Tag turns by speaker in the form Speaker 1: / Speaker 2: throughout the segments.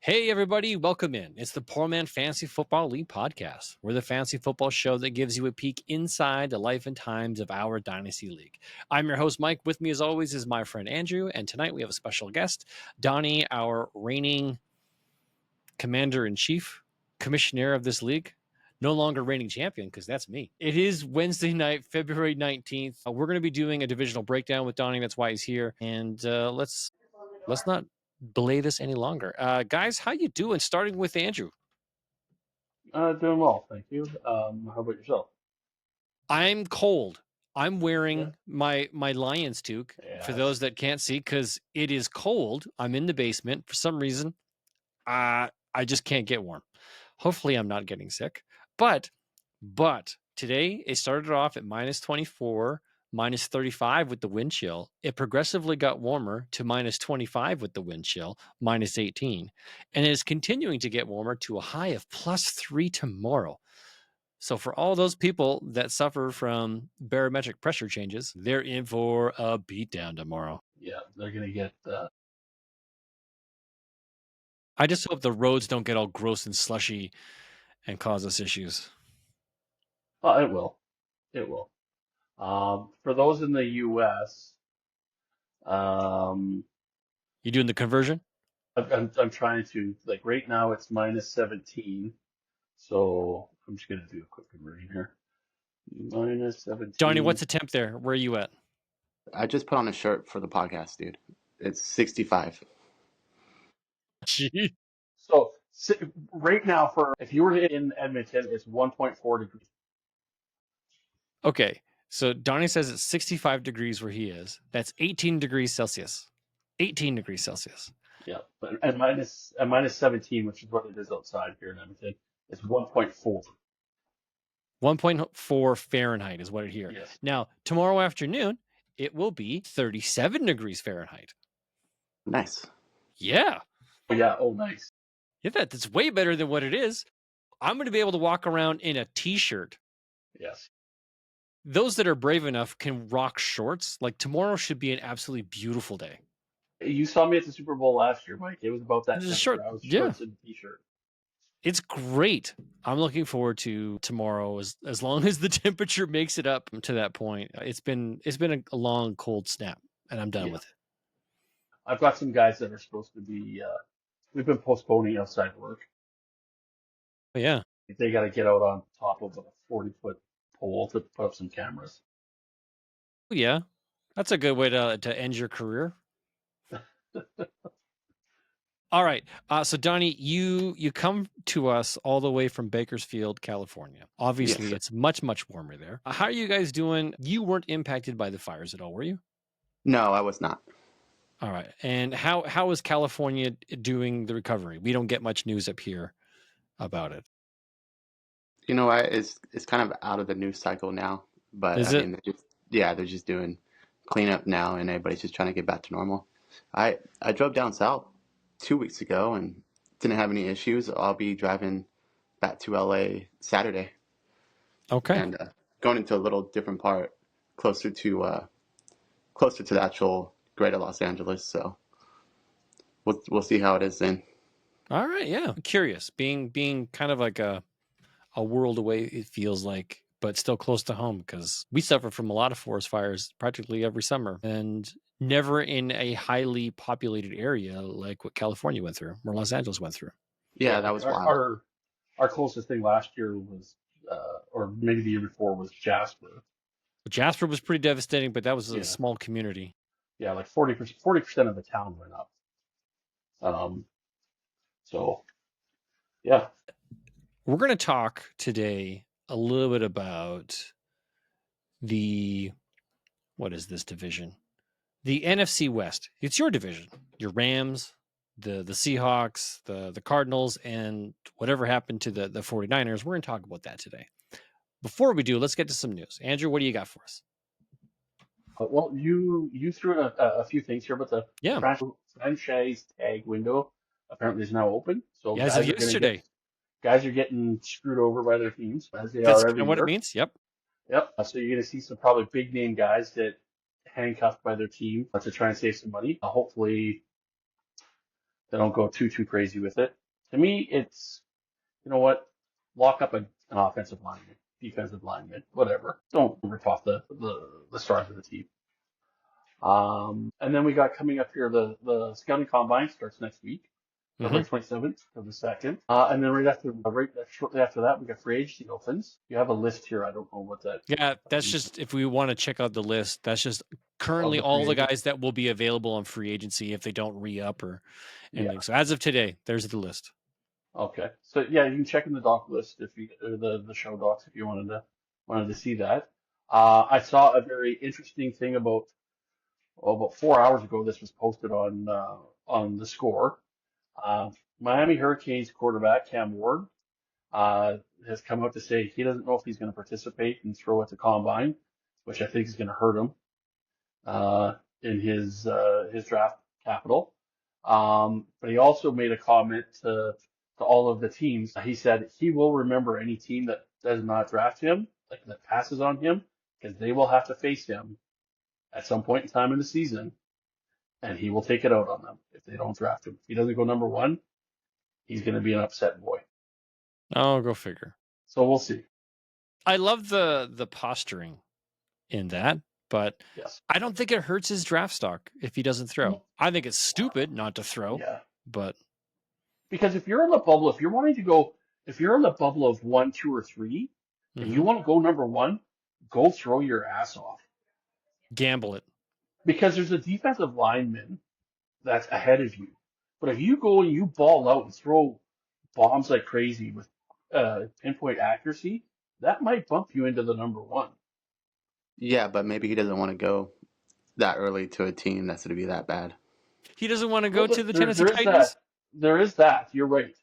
Speaker 1: Hey, everybody, welcome in. It's the Poor Man Fantasy Football League podcast. We're the fantasy football show that gives you a peek inside the life and times of our Dynasty League. I'm your host, Mike. With me, as always, is my friend Andrew. And tonight we have a special guest, Donny, our reigning commander-in-chief, commissioner of this league. No longer reigning champion, because that's me. It is Wednesday night, February 19th. We're going to be doing a divisional breakdown with Donny. That's why he's here. And let's not belay this any longer. Guys, how you doing? Starting with Andrew.
Speaker 2: Doing well, thank you. How about yourself?
Speaker 1: I'm cold. I'm wearing my Lions toque for those that can't see because it is cold. I'm in the basement for some reason. I just can't get warm. Hopefully I'm not getting sick. But today it started off at minus 24, minus 35 with the wind chill. It progressively got warmer to minus 25 with the wind chill, minus 18, and it is continuing to get warmer to a high of plus 3 tomorrow. So for all those people that suffer from barometric pressure changes, they're in for a beatdown tomorrow.
Speaker 2: Yeah, they're going to get...
Speaker 1: I just hope the roads don't get all gross and slushy and cause us issues.
Speaker 2: Oh, it will. It will. For those in the U.S.,
Speaker 1: You doing the conversion?
Speaker 2: I'm trying to, like, right now it's minus 17. So I'm just going to do a quick conversion here. Minus 17.
Speaker 1: Donny, what's the temp there? Where are you at?
Speaker 3: I just put on a shirt for the podcast, dude. It's 65.
Speaker 1: Gee.
Speaker 2: So right now, if you were in Edmonton, it's 1.4 degrees.
Speaker 1: Okay, so Donny says it's 65 degrees where he is. That's 18 degrees Celsius. 18 degrees Celsius.
Speaker 2: Yeah, and minus 17, which is what it is outside here in Edmonton, is 1.4.
Speaker 1: 1.4 Fahrenheit is what it here.
Speaker 2: Yes.
Speaker 1: Now, tomorrow afternoon, it will be 37 degrees Fahrenheit.
Speaker 3: Nice.
Speaker 1: Yeah.
Speaker 2: Yeah, oh, nice.
Speaker 1: Yeah, that's way better than what it is. I'm going to be able to walk around in a t-shirt.
Speaker 2: Yes.
Speaker 1: Those that are brave enough can rock shorts. Like tomorrow should be an absolutely beautiful day.
Speaker 2: You saw me at the Super Bowl last year, Mike. It was about that.
Speaker 1: It's a short,
Speaker 2: I was
Speaker 1: yeah.
Speaker 2: shorts and a t-shirt.
Speaker 1: It's great. I'm looking forward to tomorrow as long as the temperature makes it up to that point. It's been a long cold snap, and I'm done with it.
Speaker 2: I've got some guys that are supposed to be. We've been postponing outside work.
Speaker 1: But yeah,
Speaker 2: they got to get out on top of a 40-foot pole to put up some cameras.
Speaker 1: Yeah, that's a good way to end your career. All right. So Donny, you come to us all the way from Bakersfield, California. Obviously,
Speaker 3: Yes.
Speaker 1: It's much, much warmer there. How are you guys doing? You weren't impacted by the fires at all, were you?
Speaker 3: No, I was not.
Speaker 1: All right. And how is California doing the recovery? We don't get much news up here about it.
Speaker 3: You know what? It's kind of out of the news cycle now. But
Speaker 1: Is
Speaker 3: I mean, they're just doing cleanup now, and everybody's just trying to get back to normal. I drove down south 2 weeks ago and didn't have any issues. I'll be driving back to LA Saturday.
Speaker 1: Okay.
Speaker 3: And going into a little different part, closer to the actual greater Los Angeles. So we'll see how it is then.
Speaker 1: All right. Yeah. I'm curious. Being kind of like a world away, it feels like, but still close to home because we suffer from a lot of forest fires practically every summer and never in a highly populated area like what California went through or Los Angeles went through.
Speaker 3: Yeah, that was wild.
Speaker 2: Our closest thing last year was, or maybe the year before, was Jasper.
Speaker 1: Jasper was pretty devastating, but that was a small community.
Speaker 2: Yeah, like 40% of the town went up. So, yeah.
Speaker 1: We're going to talk today a little bit about what is this division? The NFC West. It's your division. Your Rams, the Seahawks, the Cardinals, and whatever happened to the 49ers. We're going to talk about that today. Before we do, let's get to some news. Andrew, what do you got for us?
Speaker 2: Well, you threw in a few things here, but the franchise tag window apparently is now open. So
Speaker 1: as of yesterday,
Speaker 2: guys are getting screwed over by their teams as they
Speaker 1: That's
Speaker 2: are every year.
Speaker 1: What it means. Yep.
Speaker 2: So you're going to see some probably big name guys get handcuffed by their team to try and save some money. Hopefully They don't go too crazy with it. To me, it's, you know what? Lock up an offensive lineman, defensive lineman, whatever. Don't rip off the stars of the team. And then we got coming up here, the scouting combine starts next week, February 27th of the 2nd. And then shortly after that, we got free agency opens. You have a list here. I don't know what that.
Speaker 1: Yeah, that's just, if we want to check out the list, that's just currently all the guys that will be available on free agency if they don't re-up or anything. So as of today, there's the list.
Speaker 2: Okay. So yeah, you can check in the doc list or the show docs if you wanted to see that. I saw a very interesting thing about 4 hours ago. This was posted on the Score. Miami Hurricanes quarterback Cam Ward has come out to say he doesn't know if he's going to participate and throw at the combine, which I think is going to hurt him in his draft capital. But he also made a comment to all of the teams. He said he will remember any team that does not draft him, like that passes on him, because they will have to face him at some point in time in the season, and he will take it out on them if they don't draft him. If he doesn't go number one, he's going to be an upset boy.
Speaker 1: Oh, go figure.
Speaker 2: So we'll see.
Speaker 1: I love the posturing in that, but
Speaker 2: yes.
Speaker 1: I don't think it hurts his draft stock if he doesn't throw. I think it's stupid not to throw.
Speaker 2: Yeah.
Speaker 1: But
Speaker 2: because if you're in the bubble, if you're in the bubble of 1, 2, or 3, and you want to go number one, go throw your ass off.
Speaker 1: Gamble it.
Speaker 2: Because there's a defensive lineman that's ahead of you. But if you go and you ball out and throw bombs like crazy with pinpoint accuracy, that might bump you into the number one.
Speaker 3: Yeah, but maybe he doesn't want to go that early to a team that's going to be that bad.
Speaker 1: He doesn't want to go to the Tennessee Titans?
Speaker 2: There is that. You're right.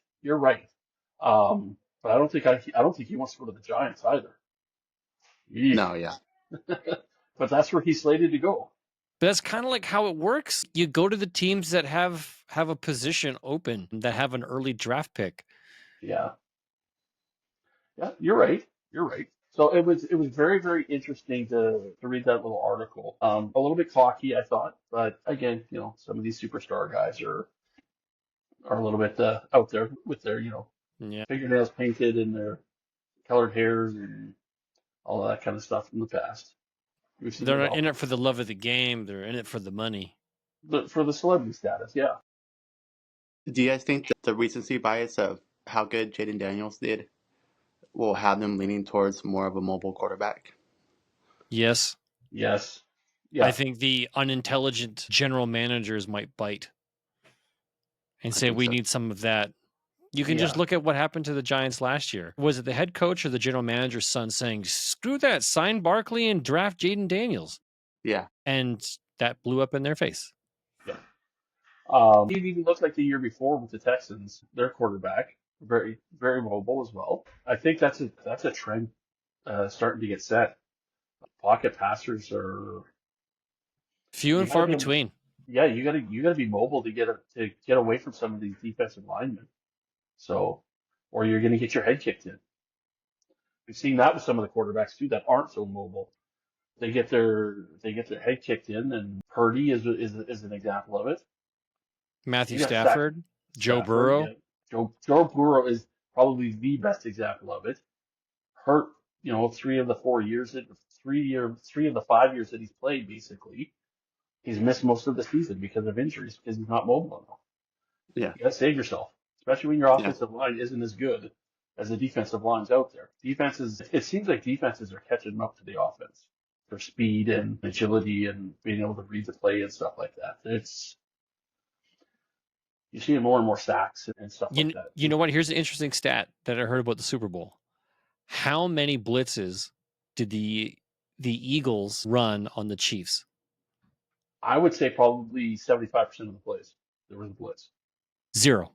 Speaker 2: But I don't think he wants to go to the Giants either.
Speaker 3: No, yeah.
Speaker 2: But that's where he's slated to go.
Speaker 1: But that's kind of like how it works. You go to the teams that have a position open, that have an early draft pick.
Speaker 2: Yeah. Yeah, you're right. So it was very, very interesting to read that little article. A little bit cocky, I thought, but again, some of these superstar guys are a little bit out there with their fingernails painted and their colored hairs and all that kind of stuff from the past.
Speaker 1: They're not in it for the love of the game. They're in it for the money.
Speaker 2: For the celebrity status, yeah.
Speaker 3: Do you guys think that the recency bias of how good Jaden Daniels did will have them leaning towards more of a mobile quarterback?
Speaker 1: Yes.
Speaker 2: Yeah.
Speaker 1: I think the unintelligent general managers might bite and say we need some of that. You can just look at what happened to the Giants last year. Was it the head coach or the general manager's son saying, screw that, sign Barkley and draft Jaden Daniels?
Speaker 3: Yeah.
Speaker 1: And that blew up in their face.
Speaker 2: Yeah. It even looked like the year before with the Texans, their quarterback, very, very mobile as well. I think that's a trend starting to get set. Pocket passers are
Speaker 1: few and far between.
Speaker 2: Yeah, you gotta be mobile to get away from some of these defensive linemen. So, or you're gonna get your head kicked in. We've seen that with some of the quarterbacks too that aren't so mobile. They get their head kicked in, and Purdy is an example of it.
Speaker 1: Matthew Stafford, Joe Burrow.
Speaker 2: Yeah. Joe Burrow is probably the best example of it. Hurt, 3 of the 4 years, 3 of the 5 years that he's played, basically, he's missed most of the season because of injuries, because he's not mobile enough.
Speaker 3: Yeah.
Speaker 2: You gotta save yourself, especially when your offensive line isn't as good as the defensive lines out there. It seems like defenses are catching up to the offense for speed and agility and being able to read the play and stuff like that. You see more and more sacks and stuff like that.
Speaker 1: You know what? Here's an interesting stat that I heard about the Super Bowl. How many blitzes did the Eagles run on the Chiefs?
Speaker 2: I would say probably 75% of the plays there was a blitz.
Speaker 1: 0.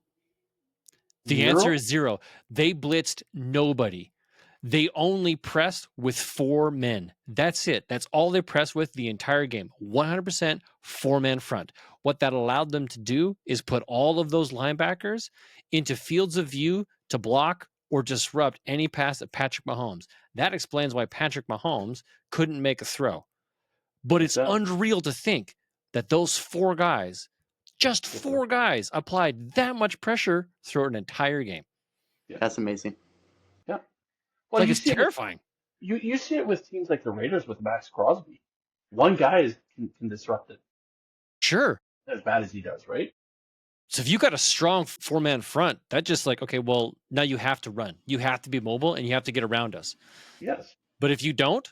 Speaker 1: The answer is 0. They blitzed nobody. They only pressed with 4 men. That's it. That's all they pressed with the entire game. 100% 4-man front. What that allowed them to do is put all of those linebackers into fields of view to block or disrupt any pass at Patrick Mahomes. That explains why Patrick Mahomes couldn't make a throw. But it's unreal to think that those 4 guys Just four guys applied that much pressure throughout an entire game.
Speaker 3: Yeah. That's amazing.
Speaker 2: Yeah. Well,
Speaker 1: Like, it's terrifying.
Speaker 2: You see it with teams like the Raiders with Max Crosby. One guy can disrupt it.
Speaker 1: Sure.
Speaker 2: As bad as he does, right?
Speaker 1: So if you got a strong four-man front, that just like, okay, well, now you have to run. You have to be mobile and you have to get around us.
Speaker 2: Yes.
Speaker 1: But if you don't,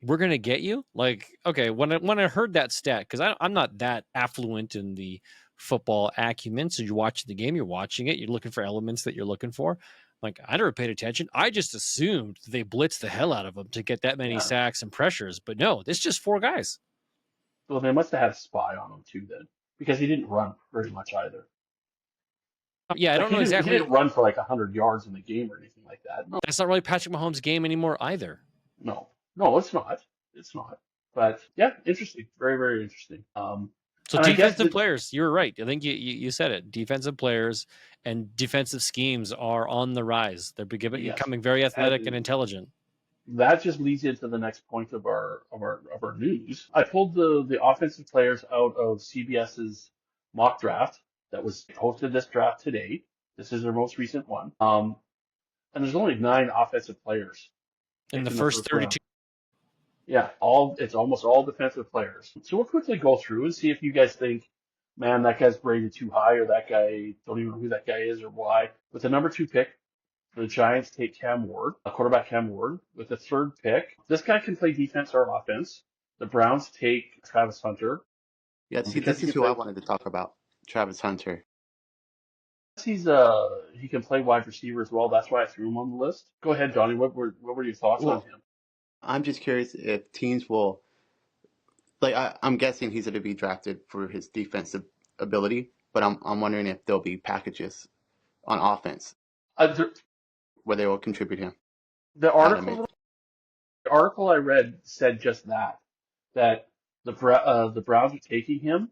Speaker 1: we're going to get you. Like, okay, when I heard that stat, because I'm not that affluent in the football acumen, so you're watching the game, you're watching it, you're looking for elements that you're looking for. Like, I never paid attention. I just assumed they blitzed the hell out of them to get that many sacks and pressures. But no, it's just four guys.
Speaker 2: Well, they must have had a spy on him too then, because he didn't run very much either.
Speaker 1: Yeah, I don't know exactly.
Speaker 2: He didn't run for like 100 yards in the game or anything like that. No.
Speaker 1: That's not really Patrick Mahomes' game anymore either.
Speaker 2: No, it's not. It's not. But yeah, interesting. Very, very interesting.
Speaker 1: So defensive players, you were right. I think you said it. Defensive players and defensive schemes are on the rise. They're becoming very athletic and intelligent.
Speaker 2: That just leads into the next point of our news. I pulled the offensive players out of CBS's mock draft that was posted this draft today. This is their most recent one. And there's only 9 offensive players
Speaker 1: in the first 32.
Speaker 2: Round. Yeah, it's almost all defensive players. So we'll quickly go through and see if you guys think, man, that guy's graded too high, or that guy, don't even know who that guy is or why. With the number 2 pick, the Giants take quarterback Cam Ward. With the 3rd pick, this guy can play defense or offense. The Browns take Travis Hunter.
Speaker 3: Yeah, see, this is who I wanted to talk about, Travis Hunter.
Speaker 2: He can play wide receiver as well. That's why I threw him on the list. Go ahead, Donny. What were your thoughts on him?
Speaker 3: I'm just curious if teams will, I'm guessing he's going to be drafted for his defensive ability, but I'm wondering if there'll be packages on offense where they will contribute him.
Speaker 2: The article I read said just that the Browns are taking him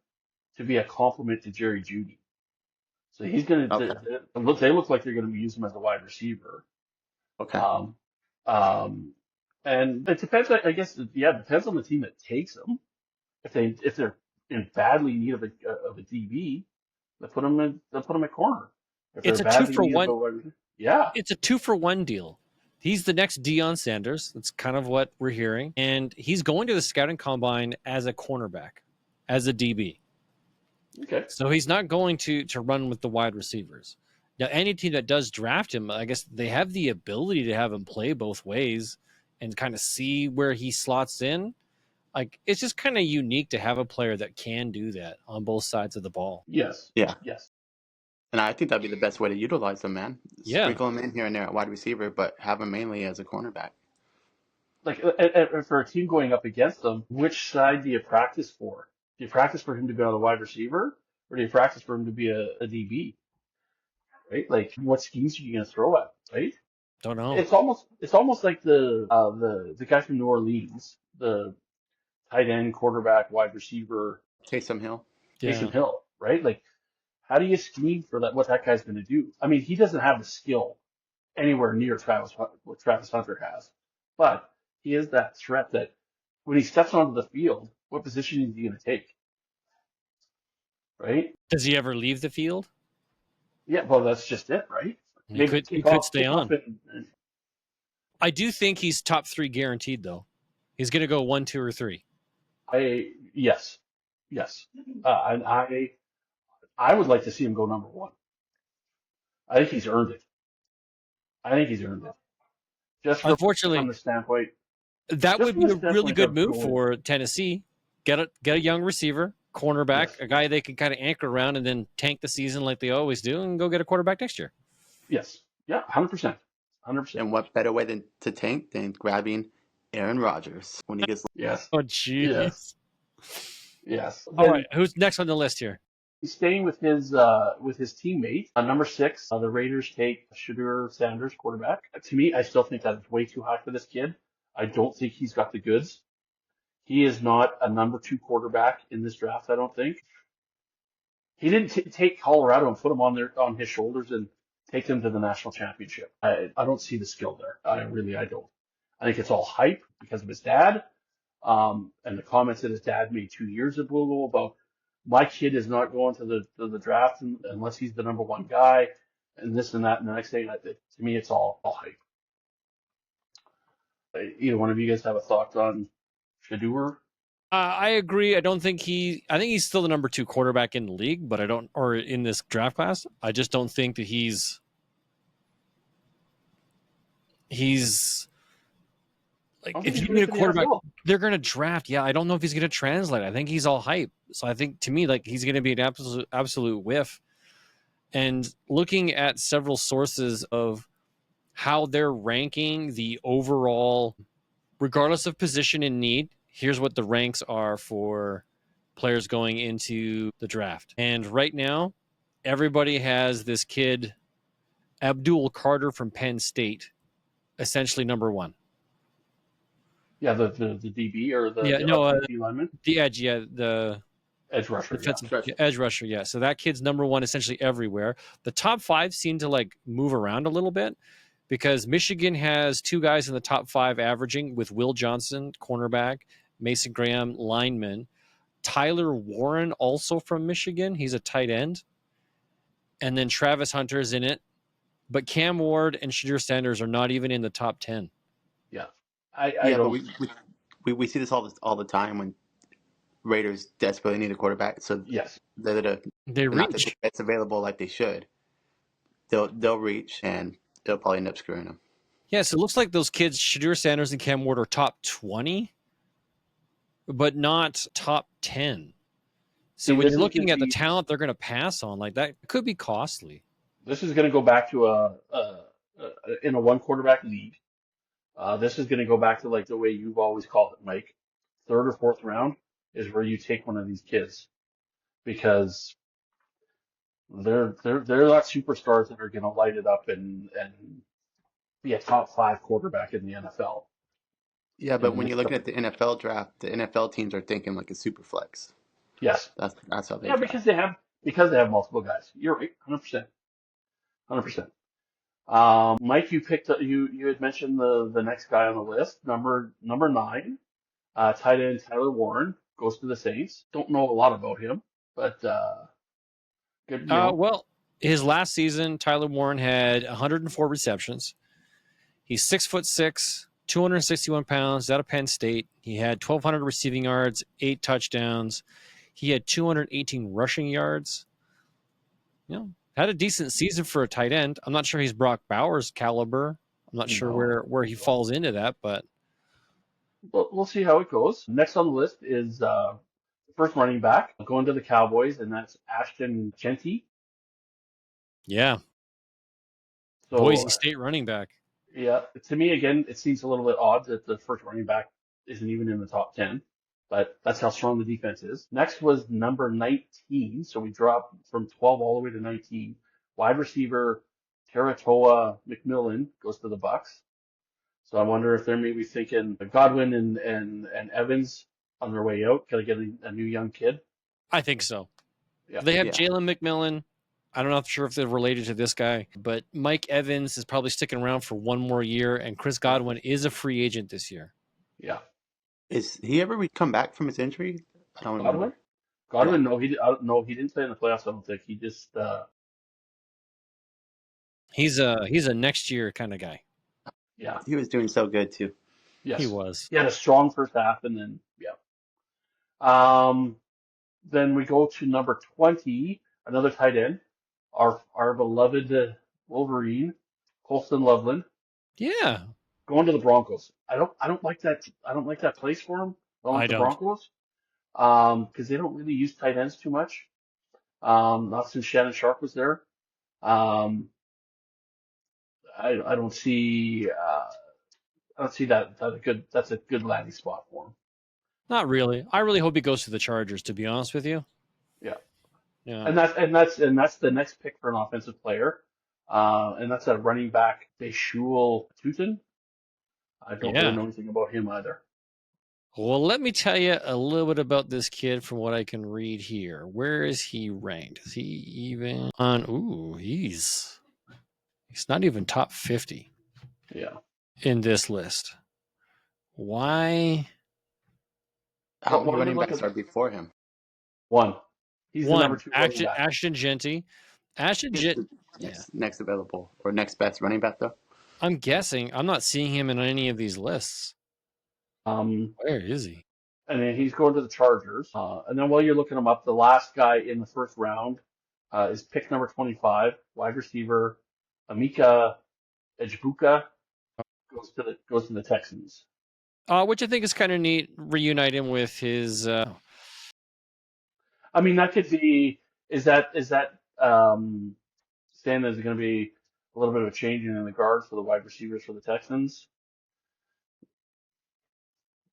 Speaker 2: to be a complement to Jerry Jeudy. So he's going to they look like they're going to use him as a wide receiver.
Speaker 3: Okay.
Speaker 2: And it depends. I guess it depends on the team that takes him. If they're in badly need of a DB, they put him at corner.
Speaker 1: It's a 2-for-1.
Speaker 2: Yeah,
Speaker 1: it's a 2-for-1 deal. He's the next Deion Sanders. That's kind of what we're hearing, and he's going to the scouting combine as a cornerback, as a DB.
Speaker 2: Okay.
Speaker 1: So he's not going to run with the wide receivers. Now, any team that does draft him, I guess they have the ability to have him play both ways and kind of see where he slots in. Like, it's just kind of unique to have a player that can do that on both sides of the ball.
Speaker 2: Yes.
Speaker 3: Yeah.
Speaker 2: Yes.
Speaker 3: And I think that'd be the best way to utilize him, man.
Speaker 1: Yeah.
Speaker 3: Sprinkle him in here and there at wide receiver, but have him mainly as a cornerback.
Speaker 2: Like, for a team going up against them, which side do you practice for? Do you practice for him to be on the wide receiver, or do you practice for him to be a DB? Right? Like, what schemes are you going to throw at? Right?
Speaker 1: Don't know.
Speaker 2: It's almost like the guy from New Orleans, the tight end, quarterback, wide receiver,
Speaker 3: Taysom Hill.
Speaker 2: Taysom Hill, right? Like, how do you scheme for that? What that guy's going to do? I mean, he doesn't have the skill anywhere near what Travis Hunter has, but he is that threat that when he steps onto the field, what position is he going to take? Right?
Speaker 1: Does he ever leave the field?
Speaker 2: Yeah, well, that's just it, right?
Speaker 1: He could stay on. I do think he's top 3 guaranteed, though. He's going to go 1, 2, or 3.
Speaker 2: Yes. And I would like to see him go number 1. I think he's earned it. Just
Speaker 1: unfortunately,
Speaker 2: from the standpoint,
Speaker 1: that would be a really good move for Tennessee. Get a young receiver, cornerback, a guy they can kind of anchor around, and then tank the season like they always do, and go get a quarterback next year.
Speaker 2: Yes. Yeah, 100%.
Speaker 3: And what better way to tank than grabbing Aaron Rodgers when he gets?
Speaker 2: Yes.
Speaker 1: Oh, jeez.
Speaker 2: Yes.
Speaker 1: All right. Who's next on the list here?
Speaker 2: He's staying with his teammate. Number 6, the Raiders take Shadur Sanders, quarterback. To me, I still think that is way too high for this kid. I don't think he's got the goods. He is not a number 2 quarterback in this draft, I don't think. He didn't take Colorado and put them on his shoulders and take them to the national championship. I don't see the skill there. I don't. I think it's all hype because of his dad, and the comments that his dad made 2 years ago about my kid is not going to the draft unless he's the number one guy, and this and that and the next thing. To me, it's all hype. Either one of you guys have a thought on Shadeur?
Speaker 1: I agree. I think he's still the number 2 quarterback in the league, but or in this draft class. I just don't think that he's like, if you need a quarterback, they're going to draft. Yeah, I don't know if he's going to translate. I think he's all hype. So I think, to me, like, he's going to be an absolute whiff. And looking at several sources of how they're ranking the overall, regardless of position and need, here's what the ranks are for players going into the draft. And right now, everybody has this kid, Abdul Carter from Penn State, essentially number 1.
Speaker 2: Yeah, the DB or the lineman?
Speaker 1: The edge, the
Speaker 2: edge rusher.
Speaker 1: Edge rusher, yeah. So that kid's number 1 essentially everywhere. The top 5 seem to like move around a little bit because Michigan has 2 guys in the top 5 averaging, with Will Johnson, cornerback, Mason Graham, lineman, Tyler Warren, also from Michigan. He's a tight end. And then Travis Hunter's in it. But Cam Ward and Shedeur Sanders are not even in the top 10.
Speaker 2: Yeah.
Speaker 3: But we see this all the time when Raiders desperately need a quarterback. So
Speaker 2: yes,
Speaker 3: they reach. It's available like they should. They'll reach, and they'll probably end up screwing them.
Speaker 1: Yeah, so it looks like those kids, Shedeur Sanders and Cam Ward, are top 20, but not top 10. So when you're looking at the talent they're going to pass on, like, that could be costly.
Speaker 2: This is going to go back to in a 1 quarterback league. This is going to go back to like the way you've always called it, Mike. 3rd or 4th round is where you take one of these kids, because they're not superstars that are going to light it up and be a top 5 quarterback in the NFL.
Speaker 3: Yeah, but when you're looking at the NFL draft, the NFL teams are thinking like a super flex.
Speaker 2: Yes,
Speaker 3: that's how they.
Speaker 2: Yeah, because they have multiple guys. You're right, 100%. Mike, you had mentioned the next guy on the list, number 9, tight end Tyler Warren, goes to the Saints. Don't know a lot about him, but good.
Speaker 1: Well, his last season, Tyler Warren had 104 receptions. He's 6'6", 261 pounds, out of Penn State. He had 1,200 receiving yards, 8 touchdowns. He had 218 rushing yards. Had a decent season for a tight end. I'm not sure he's Brock Bowers caliber. I'm not sure where he falls into that, but
Speaker 2: we'll see how it goes. Next on the list is the first running back going to the Cowboys, and that's Ashton Genty.
Speaker 1: Yeah. So, Boise State running back.
Speaker 2: Yeah. To me, again, it seems a little bit odd that the first running back isn't even in the top 10. But that's how strong the defense is. Next was number 19. So we dropped from 12 all the way to 19. Wide receiver Teratoa McMillan goes to the Bucks. So I wonder if they're maybe thinking Godwin and Evans on their way out. Can I get a new young kid?
Speaker 1: I think so. Yeah. They have Jalen McMillan. I'm not sure if they're related to this guy, but Mike Evans is probably sticking around for 1 more year, and Chris Godwin is a free agent this year.
Speaker 2: Yeah.
Speaker 3: Is he ever come back from his injury? I don't remember.
Speaker 2: Godwin, no, he didn't play in the playoffs. I don't think. He just.
Speaker 1: He's a next year kind of guy.
Speaker 2: Yeah,
Speaker 3: he was doing so good too.
Speaker 2: Yes,
Speaker 1: he was.
Speaker 2: He had a strong first half, and then then we go to number 20, another tight end, our beloved Wolverine, Colston Loveland.
Speaker 1: Yeah.
Speaker 2: Going to the Broncos. I don't like that place for him. The Broncos. Because they don't really use tight ends too much. Not since Shannon Sharp was there. I don't see that's a good landing spot for him.
Speaker 1: Not really. I really hope he goes to the Chargers, to be honest with you.
Speaker 2: Yeah. Yeah. And that's the next pick for an offensive player. And that's a running back, Bashul Tutin. I don't really know anything about him either.
Speaker 1: Well, let me tell you a little bit about this kid from what I can read here. Where is he ranked? Is he even on? Ooh, he's not even top 50.
Speaker 2: Yeah.
Speaker 1: In this list. Why?
Speaker 3: How many running backs are before him?
Speaker 2: 1. He's the number 2 running back.
Speaker 1: Ashton Genty.
Speaker 3: Next available or next best running back though.
Speaker 1: I'm guessing. I'm not seeing him in any of these lists. Where is he?
Speaker 2: And then he's going to the Chargers. And then while you're looking him up, the last guy in the first round is pick number 25, wide receiver Amika Ejbuka. Goes to the Texans.
Speaker 1: Which I think is kind of neat. Reunite him with his.
Speaker 2: I mean, that could be. Is that saying there's going to be a little bit of a change in the guards for the wide receivers for the Texans?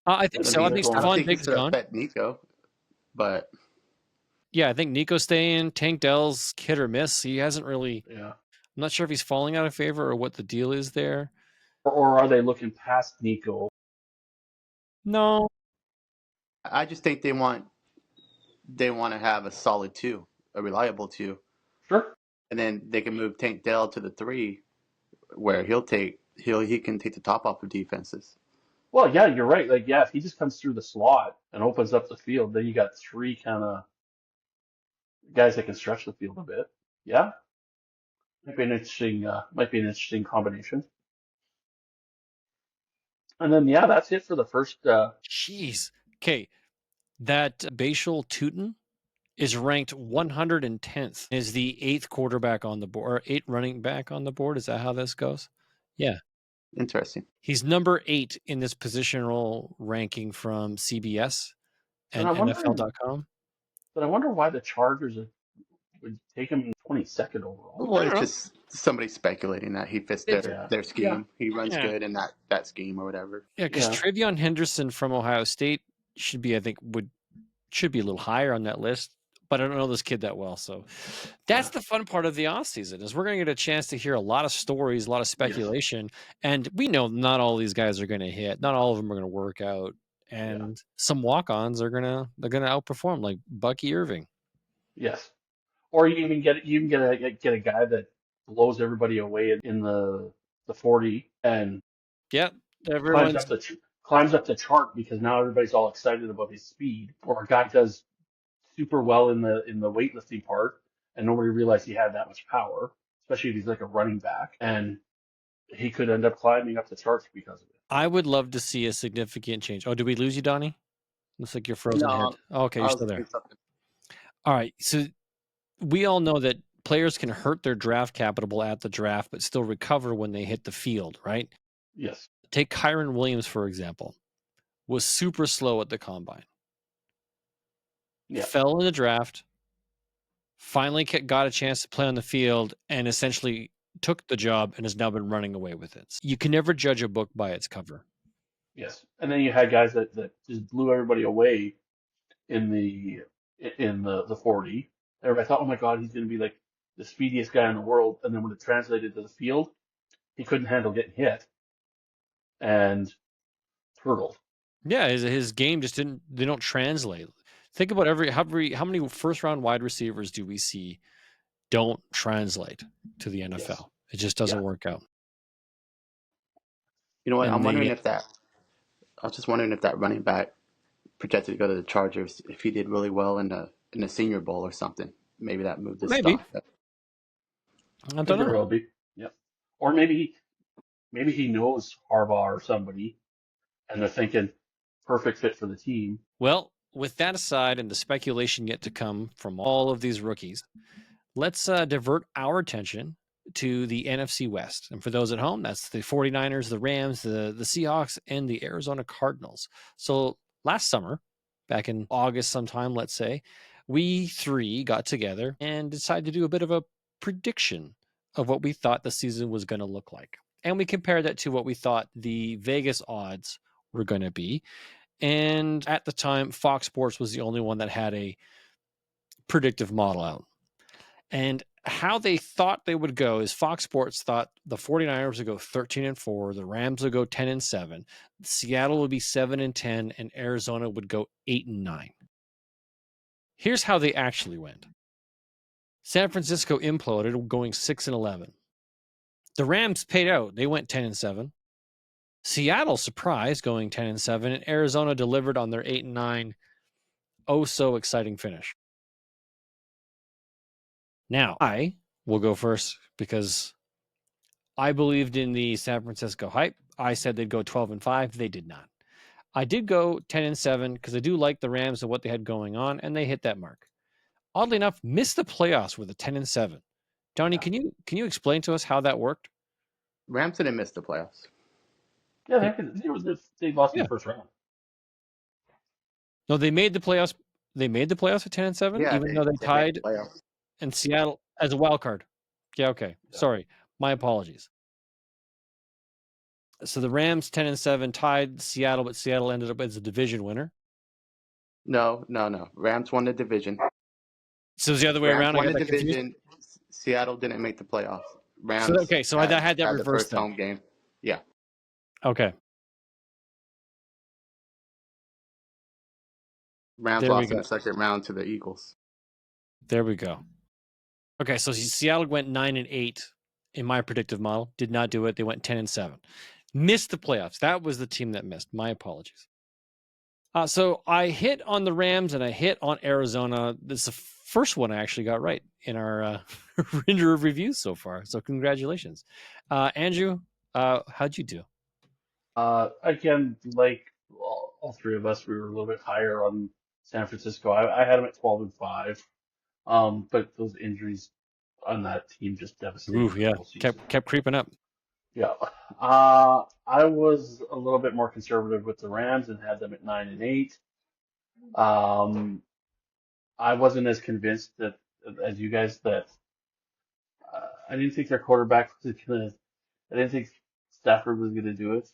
Speaker 1: I think so. I think Stephon Diggs is gone.
Speaker 3: Nico, but
Speaker 1: yeah, I think Nico's staying. Tank Dell's hit or miss. He hasn't really.
Speaker 2: Yeah.
Speaker 1: I'm not sure if he's falling out of favor or what the deal is there.
Speaker 2: Or are they looking past Nico?
Speaker 1: No.
Speaker 3: I just think they want to have a solid 2, a reliable 2.
Speaker 2: Sure.
Speaker 3: And then they can move Tank Dell to the 3, where he can take the top off of defenses.
Speaker 2: Well, yeah, you're right. Like, yeah, if he just comes through the slot and opens up the field, then you got 3 kind of guys that can stretch the field a bit. Yeah, might be an interesting combination. And then, yeah, that's it for the first.
Speaker 1: Jeez. Okay, that Bashal Tootin is ranked 110th. Is the 8th quarterback on the board, or 8th running back on the board? Is that how this goes? Yeah.
Speaker 3: Interesting.
Speaker 1: He's number 8 in this positional ranking from CBS and NFL.com.
Speaker 2: But I wonder why the Chargers would take him 22nd overall.
Speaker 3: Well, it's just somebody speculating that he fits their scheme. Yeah. He runs good in that scheme or whatever.
Speaker 1: Yeah, because Travion Henderson from Ohio State should be a little higher on that list. But I don't know this kid that well. So that's the fun part of the offseason is we're going to get a chance to hear a lot of stories, a lot of speculation. And we know not all these guys are going to hit. Not all of them are going to work out. And some walk-ons they're gonna outperform, like Bucky Irving.
Speaker 2: Yes. Or you even get a guy that blows everybody away in the 40 and climbs up the chart because now everybody's all excited about his speed. Or a guy does super well in the weightlifting part and nobody realized he had that much power, especially if he's like a running back, and he could end up climbing up the charts because of it.
Speaker 1: I would love to see a significant change. Oh, did we lose you, Donnie? Looks like you're frozen head. Oh, okay, you're still there. All right, so we all know that players can hurt their draft capital at the draft but still recover when they hit the field, right?
Speaker 2: Yes.
Speaker 1: Take Kyron Williams, for example. Was super slow at the combine. Yeah. Fell in the draft, finally got a chance to play on the field, and essentially took the job and has now been running away with it. You can never judge a book by its cover.
Speaker 2: Yes. And then you had guys that just blew everybody away in the 40. Everybody thought, oh my God, he's going to be like the speediest guy in the world. And then when it translated to the field, he couldn't handle getting hit and turtled.
Speaker 1: Yeah, his game just they don't translate. Think about how many first-round wide receivers do we see don't translate to the NFL? Yes. It just doesn't work out.
Speaker 3: You know what? I was just wondering if that running back projected to go to the Chargers, if he did really well in the Senior Bowl or something. Maybe that moved his stock.
Speaker 1: I don't know.
Speaker 2: Will be. Yep. Or maybe he knows Harbaugh or somebody, and they're thinking perfect fit for the team.
Speaker 1: Well, with that aside and the speculation yet to come from all of these rookies, let's divert our attention to the NFC West. And for those at home, that's the 49ers, the Rams, the Seahawks, and the Arizona Cardinals. So last summer, back in August sometime, let's say, we 3 got together and decided to do a bit of a prediction of what we thought the season was going to look like. And we compared that to what we thought the Vegas odds were going to be. And at the time, Fox Sports was the only one that had a predictive model out. And how they thought they would go is Fox Sports thought the 49ers would go 13-4, the Rams would go 10-7, Seattle would be 7-10, and Arizona would go 8-9. Here's how they actually went. San Francisco imploded, going 6-11. The Rams paid out. They went 10-7. Seattle surprised, going 10-7, and Arizona delivered on their 8-9, oh so exciting finish. Now, I will go first because I believed in the San Francisco hype. I said they'd go 12-5. They did not. I did go 10-7 because I do like the Rams and what they had going on, and they hit that mark. Oddly enough, missed the playoffs with a 10-7. Donny, can you explain to us how that worked?
Speaker 3: Rams didn't miss the playoffs.
Speaker 2: Yeah, they lost in the first round.
Speaker 1: No, they made the playoffs. They made the playoffs at 10-7,
Speaker 3: Yeah,
Speaker 1: even though they tied
Speaker 3: the
Speaker 1: in Seattle as a wild card. Yeah, okay. Yeah. Sorry, my apologies. So the Rams 10-7 tied Seattle, but Seattle ended up as a division winner.
Speaker 3: No. Rams won the division.
Speaker 1: So it was the other way around.
Speaker 3: Won the division. Seattle didn't make the playoffs. Rams.
Speaker 1: So I had that reversed. The first
Speaker 3: home game. Yeah.
Speaker 1: Okay.
Speaker 3: Rams lost in the second round to the Eagles.
Speaker 1: There we go. Okay, so Seattle went 9-8 in my predictive model. Did not do it. They went 10-7. Missed the playoffs. That was the team that missed. My apologies. So I hit on the Rams and I hit on Arizona. This is the first one I actually got right in our render of reviews so far. So congratulations. Andrew, how'd you do?
Speaker 2: Again, like all three of us, we were a little bit higher on San Francisco. I had them at 12-5. But those injuries on that team just devastated.
Speaker 1: Ooh, yeah, kept creeping up.
Speaker 2: Yeah. I was a little bit more conservative with the Rams and had them at 9-8. I wasn't as convinced as you guys that I didn't think their quarterback was gonna. I didn't think Stafford was gonna do it.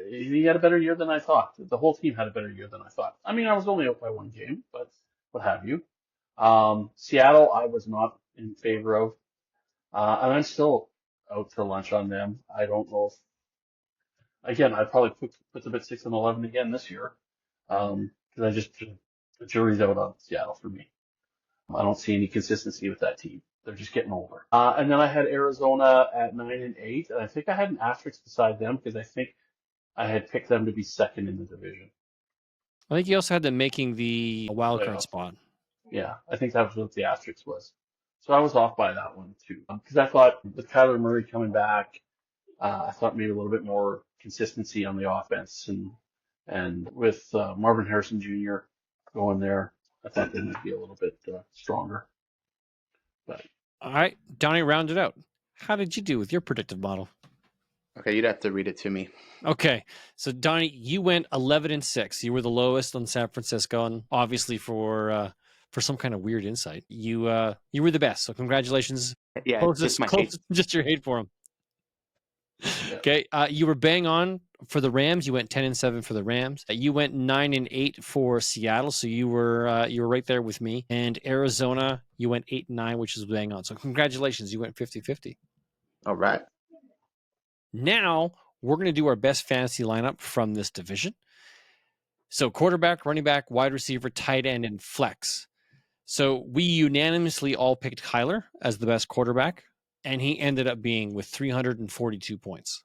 Speaker 2: He had a better year than I thought. The whole team had a better year than I thought. I mean, I was only out by one game, but what have you. Seattle, I was not in favor of. And I'm still out to lunch on them. I don't know if, again, I'd probably put them at 6-11 again this year. Because the jury's out on Seattle for me. I don't see any consistency with that team. They're just getting older. And then I had Arizona at 9-8, and I think I had an asterisk beside them because I think I had picked them to be second in the division.
Speaker 1: I think you also had them making the wild card spot.
Speaker 2: Yeah, I think that was what the asterisk was. So I was off by that one too. Because I thought with Kyler Murray coming back, I thought maybe a little bit more consistency on the offense, and with Marvin Harrison Jr. going there, I thought they might be a little bit stronger. But
Speaker 1: all right, Donnie, round it out. How did you do with your predictive model?
Speaker 3: Okay, you'd have to read it to me.
Speaker 1: Okay, so Donnie, you went 11-6. You were the lowest on San Francisco, and obviously for some kind of weird insight, you were the best. So congratulations.
Speaker 3: Yeah,
Speaker 1: closest just your hate for him. Yeah. Okay, you were bang on for the Rams. You went 10-7 for the Rams. You went 9-8 for Seattle, so you were right there with me. And Arizona, you went 8-9, which is bang on. So congratulations, you went 50-50.
Speaker 3: All right.
Speaker 1: Now we're going to do our best fantasy lineup from this division. So quarterback, running back, wide receiver, tight end, and flex. So we unanimously all picked Kyler as the best quarterback, and he ended up being with 342 points.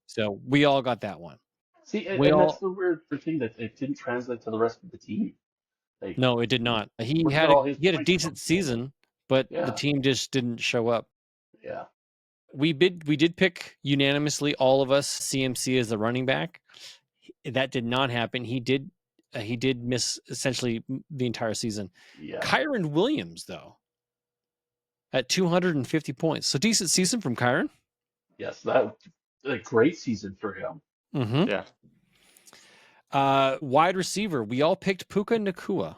Speaker 1: So we all got that one.
Speaker 2: See, that's the weird thing that it didn't translate to the rest of the team.
Speaker 1: No, it did not. He had a decent season, but the team just didn't show up.
Speaker 2: Yeah.
Speaker 1: We did pick unanimously, all of us, CMC as the running back. That did not happen. He did miss essentially the entire season. Yeah. Kyren Williams, though, at 250 points. So decent season from Kyren.
Speaker 2: Yes, that a great season for him.
Speaker 1: Mm-hmm.
Speaker 3: Yeah.
Speaker 1: Wide receiver, we all picked Puka Nacua.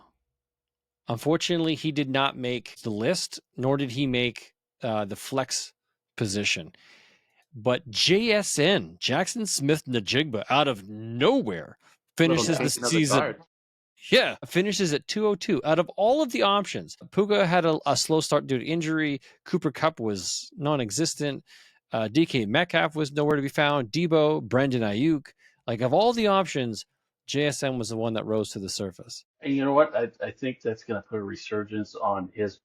Speaker 1: Unfortunately, he did not make the list, nor did he make the flex position. But JSN, Jackson Smith-Njigba, out of nowhere, finishes the season. Yeah, finishes at 202. Out of all of the options, Puka had a slow start due to injury. Cooper Kupp was non-existent. DK Metcalf was nowhere to be found. Debo, Brandon Ayuk. Like, of all the options, JSN was the one that rose to the surface.
Speaker 2: And you know what? I think that's going to put a resurgence on his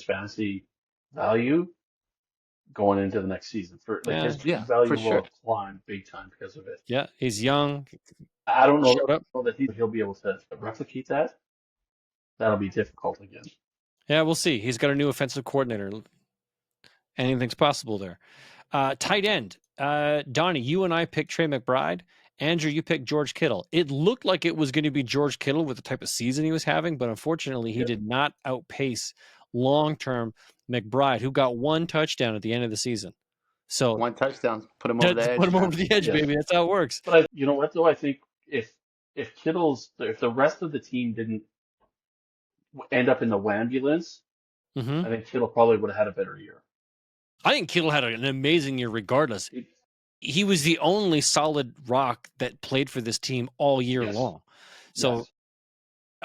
Speaker 2: fantasy value going into the next season. His value will climb big time because of it.
Speaker 1: Yeah, he's young.
Speaker 2: I don't know that he'll be able to replicate that. that'll be difficult again.
Speaker 1: Yeah, we'll see. He's got a new offensive coordinator. Anything's possible there. Tight end. Donnie, you and I picked Trey McBride. Andrew, you picked George Kittle. It looked like it was going to be George Kittle with the type of season he was having, but unfortunately, he did not outpace long-term McBride, who got one touchdown at the end of the season. So
Speaker 3: one touchdown, put him over the edge.
Speaker 1: Put him over the edge, baby. That's how it works.
Speaker 2: But you know what, though? I think if the rest of the team didn't end up in the Wambulance, I think Kittle probably would have had a better year.
Speaker 1: I think Kittle had an amazing year regardless. He was the only solid rock that played for this team all year long. So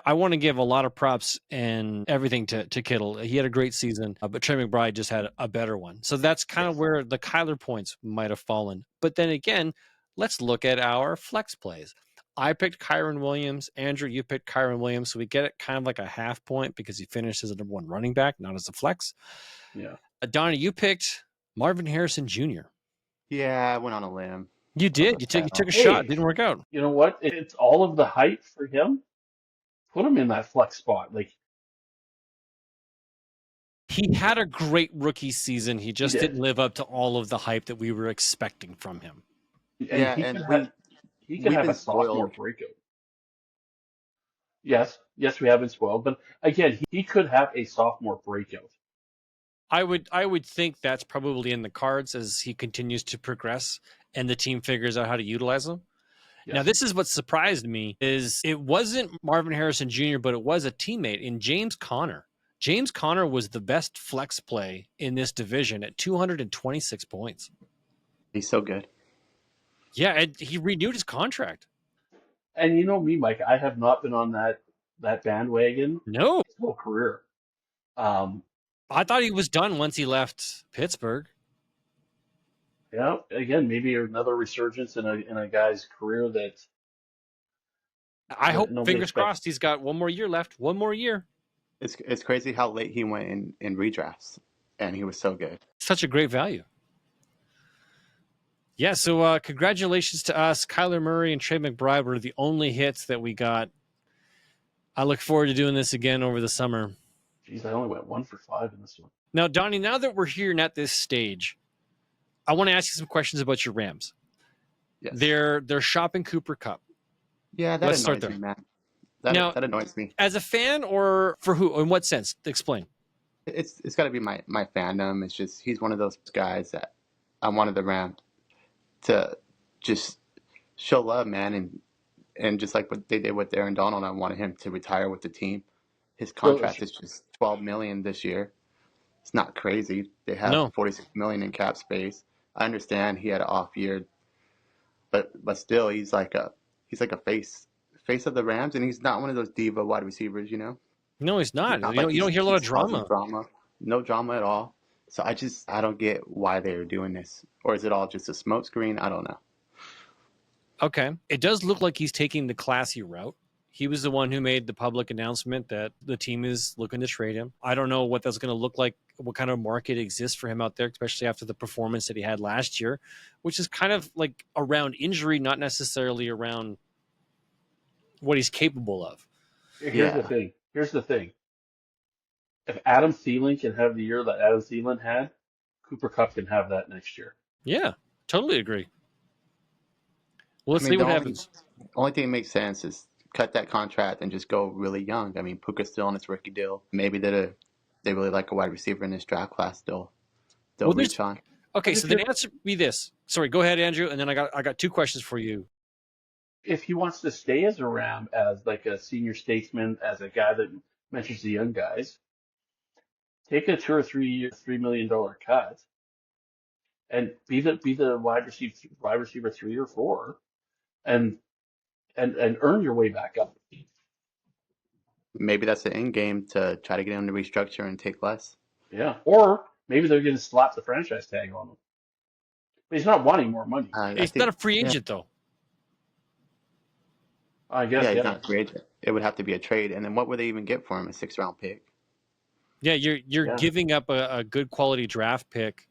Speaker 1: I want to give a lot of props and everything to Kittle. He had a great season, but Trey McBride just had a better one. So that's kind of where the Kyler points might have fallen. But then again, let's look at our flex plays. I picked Kyren Williams. Andrew, you picked Kyren Williams. So we get it kind of like a half point because he finished as a number one running back, not as a flex.
Speaker 2: Yeah.
Speaker 1: Donnie, you picked Marvin Harrison Jr.
Speaker 3: Yeah, I went on a limb.
Speaker 1: You did. You took a shot. It didn't work out.
Speaker 2: You know what? It's all of the hype for him. Put him in that flex spot. Like,
Speaker 1: he had a great rookie season. He just didn't live up to all of the hype that we were expecting from him.
Speaker 2: And he could have a sophomore breakout. Yes, we have been spoiled, but again, he could have a sophomore breakout.
Speaker 1: I would think that's probably in the cards as he continues to progress and the team figures out how to utilize him. Yes. Now, this is what surprised me is it wasn't Marvin Harrison Jr., but it was a teammate in James Conner. James Conner was the best flex play in this division at 226 points.
Speaker 3: He's so good.
Speaker 1: Yeah, and he renewed his contract.
Speaker 2: And you know me, Mike, I have not been on that bandwagon his whole career.
Speaker 1: I thought he was done once he left Pittsburgh.
Speaker 2: Yeah, again, maybe another resurgence in a guy's career that
Speaker 1: I hope, fingers crossed, he's got one more year left. One more year.
Speaker 3: It's crazy how late he went in redrafts, and he was so good.
Speaker 1: Such a great value. Yeah, so congratulations to us. Kyler Murray and Trey McBride were the only hits that we got. I look forward to doing this again over the summer.
Speaker 2: Jeez, I only went 1 for 5 in this one.
Speaker 1: Now, Donnie, now that we're here and at this stage, I want to ask you some questions about your Rams.
Speaker 3: Yes.
Speaker 1: They're shopping Cooper Kupp.
Speaker 3: Yeah, that annoys me, man. That annoys me.
Speaker 1: As a fan or for who? In what sense? Explain.
Speaker 3: It's got to be my fandom. It's just he's one of those guys that I wanted the Rams to just show love, man, and just like what they did with Aaron Donald, I wanted him to retire with the team. His contract is just $12 million this year. It's not crazy. They have $46 million in cap space. I understand he had an off year, but still, he's like a face of the Rams, and he's not one of those diva wide receivers, you know.
Speaker 1: No, he's not. You don't hear a lot of drama.
Speaker 3: No drama at all. So I don't get why they're doing this, or is it all just a smokescreen? I don't know.
Speaker 1: Okay, it does look like he's taking the classy route. He was the one who made the public announcement that the team is looking to trade him. I don't know what that's going to look like, what kind of market exists for him out there, especially after the performance that he had last year, which is kind of like around injury, not necessarily around what he's capable of.
Speaker 2: Here's the thing. If Adam Thielen can have the year that Adam Thielen had, Cooper Kupp can have that next year.
Speaker 1: Yeah, totally agree. Well, let's see what happens.
Speaker 3: The only thing that makes sense is cut that contract and just go really young. I mean, Puka's still on his rookie deal. Maybe they really like a wide receiver in this draft class. They'll reach on.
Speaker 1: Okay, so the answer be this. Sorry, go ahead, Andrew, and then I got two questions for you.
Speaker 2: If he wants to stay as a Ram, as like a senior statesman, as a guy that mentors the young guys, take a 2 or 3 year, $3 million cut, and be the wide receiver 3 or 4, and earn your way back up.
Speaker 3: Maybe that's the end game to try to get him to restructure and take less.
Speaker 2: Yeah, or maybe they're going to slap the franchise tag on him. But he's not wanting more money.
Speaker 1: He's not a free agent, though.
Speaker 2: I guess,
Speaker 3: he's not a free agent. It would have to be a trade. And then what would they even get for him? A 6th-round pick?
Speaker 1: Yeah, you're giving up a good quality draft pick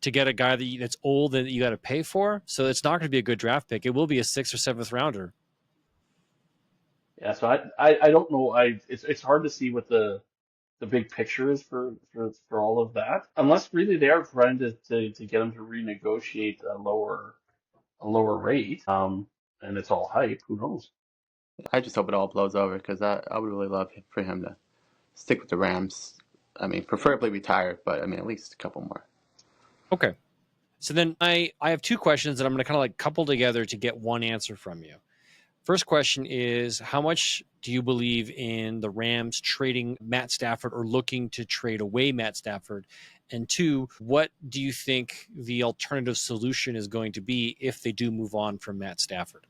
Speaker 1: to get a guy that's old that you got to pay for. So it's not going to be a good draft pick. It will be a 6th or 7th rounder.
Speaker 2: Yeah, so I don't know. It's hard to see what the big picture is for all of that, unless really they are trying to get him to renegotiate a lower rate. And it's all hype. Who knows?
Speaker 3: I just hope it all blows over because I would really love for him to stick with the Rams. I mean, preferably retire, but I mean, at least a couple more.
Speaker 1: Okay. So then I have two questions that I'm going to kind of like couple together to get one answer from you. First question is, how much do you believe in the Rams trading Matt Stafford or looking to trade away Matt Stafford? And two, what do you think the alternative solution is going to be if they do move on from Matt Stafford?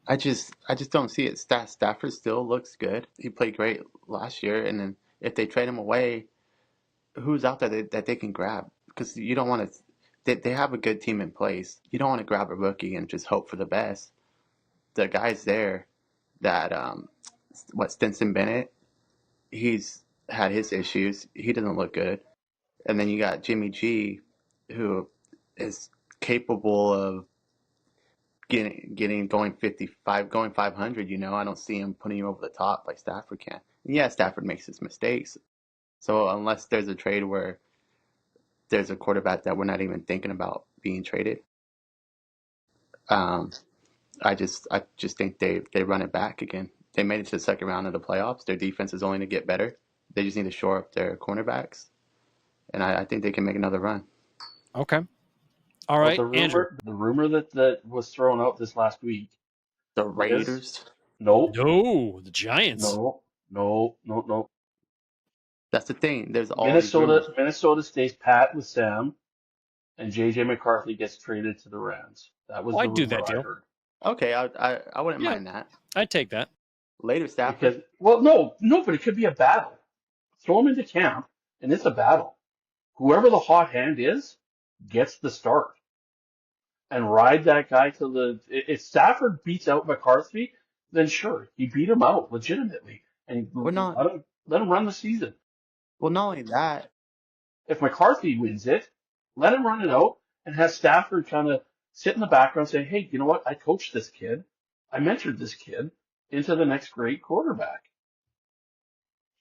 Speaker 3: I just don't see it. Stafford still looks good. He played great last year, and then if they trade him away, who's out there that they can grab? Because you don't want to. They have a good team in place. You don't want to grab a rookie and just hope for the best. The guy's there that Stinson Bennett. He's had his issues. He doesn't look good. And then you got Jimmy G, who is capable of getting going 55, going 500. I don't see him putting you over the top like Stafford can. And yeah, Stafford makes his mistakes. So unless there's a trade where there's a quarterback that we're not even thinking about being traded, um, I just think they run it back again. They made it to the second round of the playoffs. Their defense is only to get better. They just need to shore up their cornerbacks, and I think they can make another run.
Speaker 1: Okay. All
Speaker 2: Well,
Speaker 1: right, Andrew.
Speaker 2: the rumor that was thrown out this last week
Speaker 3: The
Speaker 2: is
Speaker 3: Raiders.
Speaker 2: no,
Speaker 1: No, the Giants.
Speaker 2: no.
Speaker 3: That's the thing. There's all these rumors.
Speaker 2: Minnesota stays pat with Sam, and JJ McCarthy gets traded to the Rams. That was
Speaker 1: Oh,
Speaker 2: the
Speaker 1: I'd do
Speaker 2: rumor
Speaker 1: that
Speaker 2: I
Speaker 1: deal.
Speaker 2: heard.
Speaker 3: Okay, I wouldn't
Speaker 1: Yeah.
Speaker 3: mind that.
Speaker 1: I'd take that.
Speaker 3: Later, Stafford.
Speaker 2: Because, no, but it could be a battle. Throw him into camp, and it's a battle. Whoever the hot hand is gets the start, and ride that guy to the. If Stafford beats out McCarthy, then sure, he beat him out legitimately, and
Speaker 3: We're not.
Speaker 2: let him run the season.
Speaker 3: Well, not only that.
Speaker 2: If McCarthy wins it, let him run it out and have Stafford kind of sit in the background saying, hey, you know what? I coached this kid. I mentored this kid into the next great quarterback.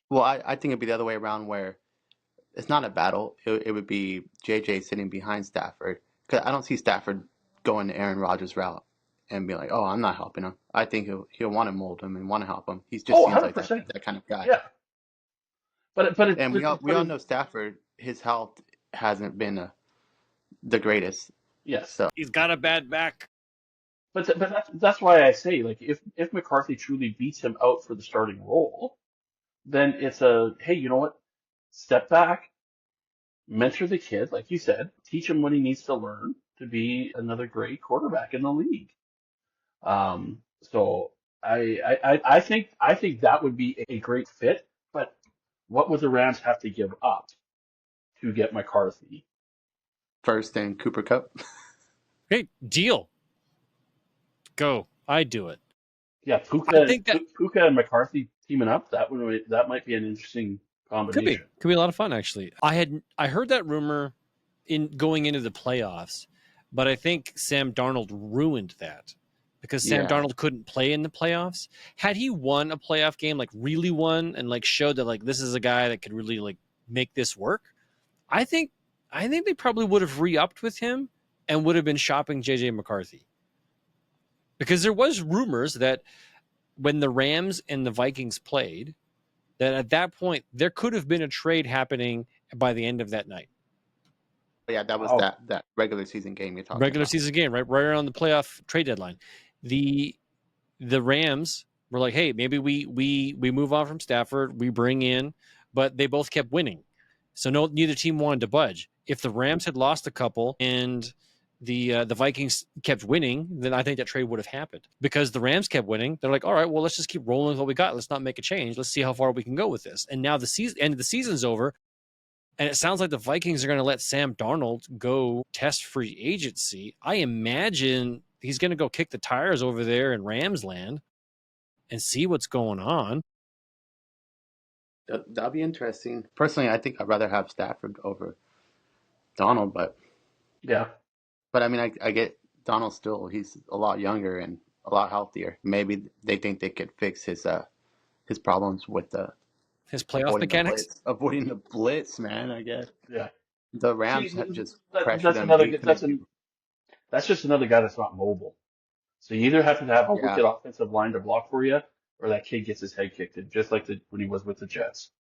Speaker 3: Well, I think it'd be the other way around where it's not a battle. It would be JJ sitting behind Stafford because I don't see Stafford going the Aaron Rodgers route and be like, oh, I'm not helping him. I think he'll want to mold him and want to help him. He just
Speaker 2: Oh,
Speaker 3: seems like
Speaker 2: 100%.
Speaker 3: that kind of guy.
Speaker 2: Yeah.
Speaker 3: And we all know Stafford. His health hasn't been the greatest.
Speaker 2: Yes.
Speaker 3: So
Speaker 1: He's got a bad back.
Speaker 2: But that's why I say, like, if McCarthy truly beats him out for the starting role, then it's hey, you know what? Step back, mentor the kid, like you said, teach him what he needs to learn to be another great quarterback in the league. So I think that would be a great fit. But what would the Rams have to give up to get McCarthy?
Speaker 3: first and Cooper Kupp.
Speaker 1: Okay, deal. Go. I'd do it.
Speaker 2: Yeah, Puka and McCarthy teaming up, that might be an interesting combination.
Speaker 1: Could be a lot of fun, actually. I heard that rumor in going into the playoffs, but I think Sam Darnold ruined that because Sam Darnold couldn't play in the playoffs. Had he won a playoff game, like really won, and like showed that like this is a guy that could really like make this work, I think they probably would have re-upped with him and would have been shopping JJ McCarthy. Because there was rumors that when the Rams and the Vikings played, that at that point there could have been a trade happening by the end of that night.
Speaker 3: Yeah, that was that regular season game you're talking
Speaker 1: Regular
Speaker 3: about.
Speaker 1: season game, right around the playoff trade deadline. The Rams were like, hey, maybe we move on from Stafford, we bring in, but they both kept winning. So neither team wanted to budge. If the Rams had lost a couple and the Vikings kept winning, then I think that trade would have happened. Because the Rams kept winning, they're like, all right, well, let's just keep rolling with what we got. Let's not make a change. Let's see how far we can go with this. And now the end of the season's over, and it sounds like the Vikings are going to let Sam Darnold go test free agency. I imagine he's going to go kick the tires over there in Rams land and see what's going on.
Speaker 3: That'll be interesting. Personally, I think I'd rather have Stafford over Donald,
Speaker 2: yeah.
Speaker 3: But I mean, I get Donald still. He's a lot younger and a lot healthier. Maybe they think they could fix his problems with
Speaker 1: his playoff mechanics.
Speaker 3: Avoiding the blitz, man. I guess
Speaker 2: Yeah.
Speaker 3: the
Speaker 2: See,
Speaker 3: Rams have just pressured
Speaker 2: that's
Speaker 3: him, and
Speaker 2: another
Speaker 3: he
Speaker 2: good.
Speaker 3: couldn't do.
Speaker 2: That's just another guy that's not mobile. So you either have to have a
Speaker 3: Yeah,
Speaker 2: wicked offensive line to block for you, or that kid gets his head kicked in, just like when he was with the Jets.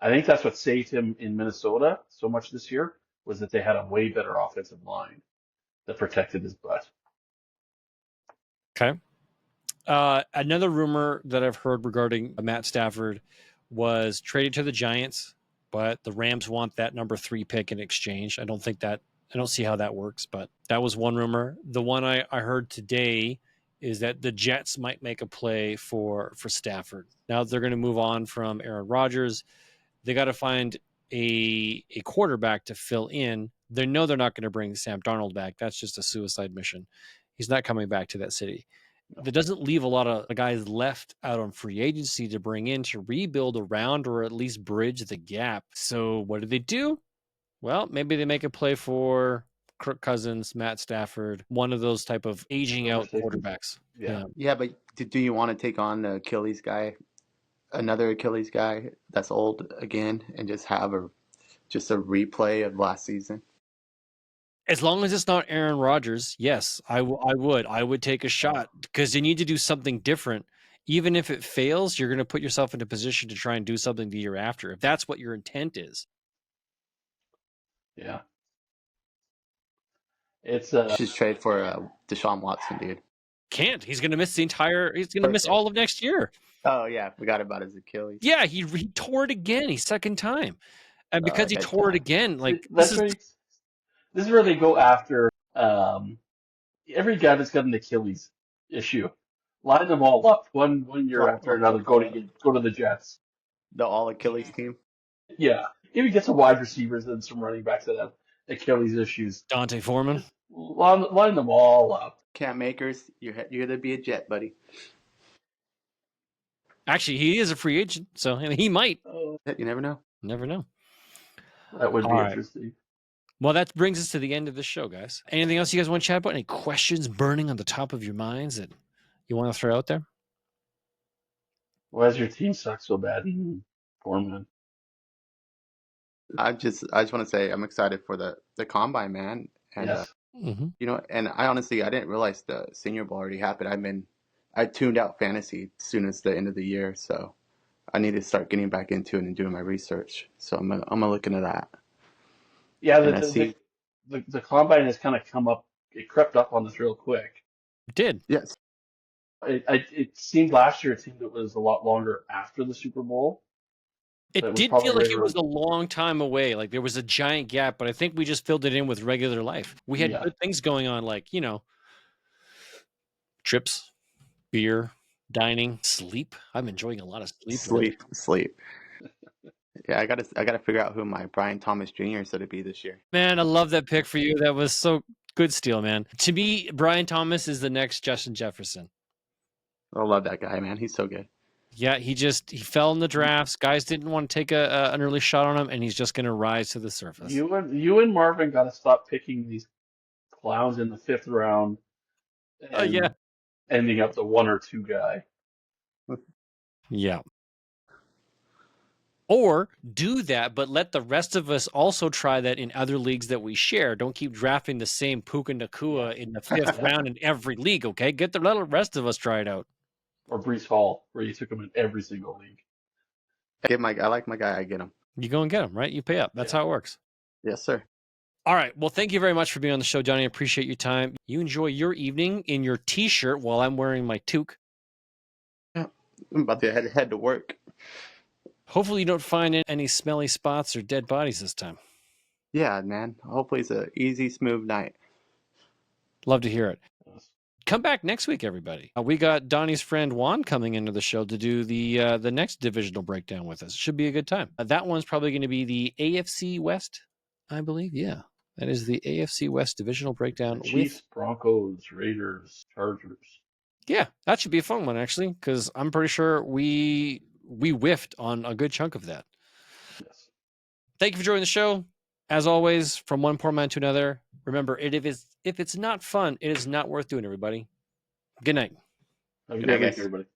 Speaker 2: I think that's what saved him in Minnesota so much this year was that they had a way better offensive line that protected his butt.
Speaker 1: Okay. Another rumor that I've heard regarding Matt Stafford was traded to the Giants, but the Rams want that number 3 pick in exchange. I don't see how that works, but that was one rumor. The one I heard today is that the Jets might make a play for Stafford. Now they're going to move on from Aaron Rodgers. They got to find a quarterback to fill in. They know they're not going to bring Sam Darnold back. That's just a suicide mission. He's not coming back to that city. That doesn't leave a lot of guys left out on free agency to bring in to rebuild around or at least bridge the gap. So what do? Well, maybe they make a play for Kirk Cousins, Matt Stafford, one of those type of aging out quarterbacks.
Speaker 3: Yeah, but do you want to take on the Achilles guy, another Achilles guy that's old again, and just have just a replay of last season?
Speaker 1: As long as it's not Aaron Rodgers, yes, I would take a shot because you need to do something different. Even if it fails, you're going to put yourself in a position to try and do something the year after, if that's what your intent is.
Speaker 2: Yeah. It's
Speaker 3: Just trade for Deshaun Watson, dude.
Speaker 1: Can't. He's going to miss he's going to miss all of next year.
Speaker 3: Oh, yeah. Forgot about his Achilles.
Speaker 1: Yeah, he tore it again. He's second time. And because he tore it again, like
Speaker 2: this is where they go after every guy that's got an Achilles issue. Line them all up one year after another. Go to the Jets.
Speaker 3: The all Achilles team.
Speaker 2: Yeah, maybe get some wide receivers and some running backs that have Achilles issues.
Speaker 1: Dante Foreman.
Speaker 2: Line them all up.
Speaker 3: Cam Akers, you're gonna be a Jet, buddy.
Speaker 1: Actually, he is a free agent, so he might.
Speaker 3: You never know.
Speaker 1: Never know.
Speaker 2: That would be interesting.
Speaker 1: Well, that brings us to the end of the show, guys. Anything else you guys want to chat about? Any questions burning on the top of your minds that you want to throw out there?
Speaker 2: Why does your team suck so bad, Foreman?
Speaker 3: I just want to say I'm excited for the combine, man. And
Speaker 2: yes.
Speaker 3: And I honestly didn't realize the Senior Bowl already happened. I tuned out fantasy as soon as the end of the year, so I need to start getting back into it and doing my research. So I'm gonna look into that.
Speaker 2: Yeah, the combine has kind of come up. It crept up on us real quick.
Speaker 1: It did.
Speaker 3: Yes.
Speaker 2: It seemed last year. It seemed it was a lot longer after the Super Bowl.
Speaker 1: It did feel like it was a long time away. Like there was a giant gap, but I think we just filled it in with regular life. We had good things going on, like trips, beer, dining, sleep. I'm enjoying a lot of sleep.
Speaker 3: Sleep. Yeah, I gotta figure out who my Brian Thomas Jr. is going to be this year.
Speaker 1: Man, I love that pick for you. That was so good steal, man. To me, Brian Thomas is the next Justin Jefferson.
Speaker 3: I love that guy, man. He's so good.
Speaker 1: Yeah, he fell in the drafts. Guys didn't want to take an early shot on him, and he's just going to rise to the surface.
Speaker 2: You and Marvin got to stop picking these clowns in the 5th round. And ending up the 1 or 2 guy.
Speaker 1: Yeah. Or do that, but let the rest of us also try that in other leagues that we share. Don't keep drafting the same Puka Nacua in the 5th round in every league, okay? Let the rest of us try it out.
Speaker 2: Or Breece Hall, where you took him in every single league.
Speaker 3: I like my guy, I get him.
Speaker 1: You go and get him, right? You pay up. That's how it works.
Speaker 3: Yes, sir.
Speaker 1: All right. Well, thank you very much for being on the show, Donny. I appreciate your time. You enjoy your evening in your T-shirt while I'm wearing my toque.
Speaker 3: Yeah, I'm about to head to work.
Speaker 1: Hopefully you don't find any smelly spots or dead bodies this time.
Speaker 3: Yeah, man. Hopefully it's an easy, smooth night.
Speaker 1: Love to hear it. Come back next week, everybody. We got Donnie's friend Juan coming into the show to do the next divisional breakdown with us. Should be a good time. That one's probably going to be the AFC West, I believe. Yeah, that is the AFC West divisional breakdown.
Speaker 2: Chiefs, Broncos, Raiders, Chargers.
Speaker 1: Yeah, that should be a fun one, actually, because I'm pretty sure we whiffed on a good chunk of that.
Speaker 2: Yes.
Speaker 1: Thank you for joining the show. As always, from one poor man to another, remember, if it's not fun, it is not worth doing, everybody. Good night.
Speaker 2: Have a
Speaker 3: Good
Speaker 2: good
Speaker 3: night,
Speaker 2: week,
Speaker 3: guys.
Speaker 2: everybody.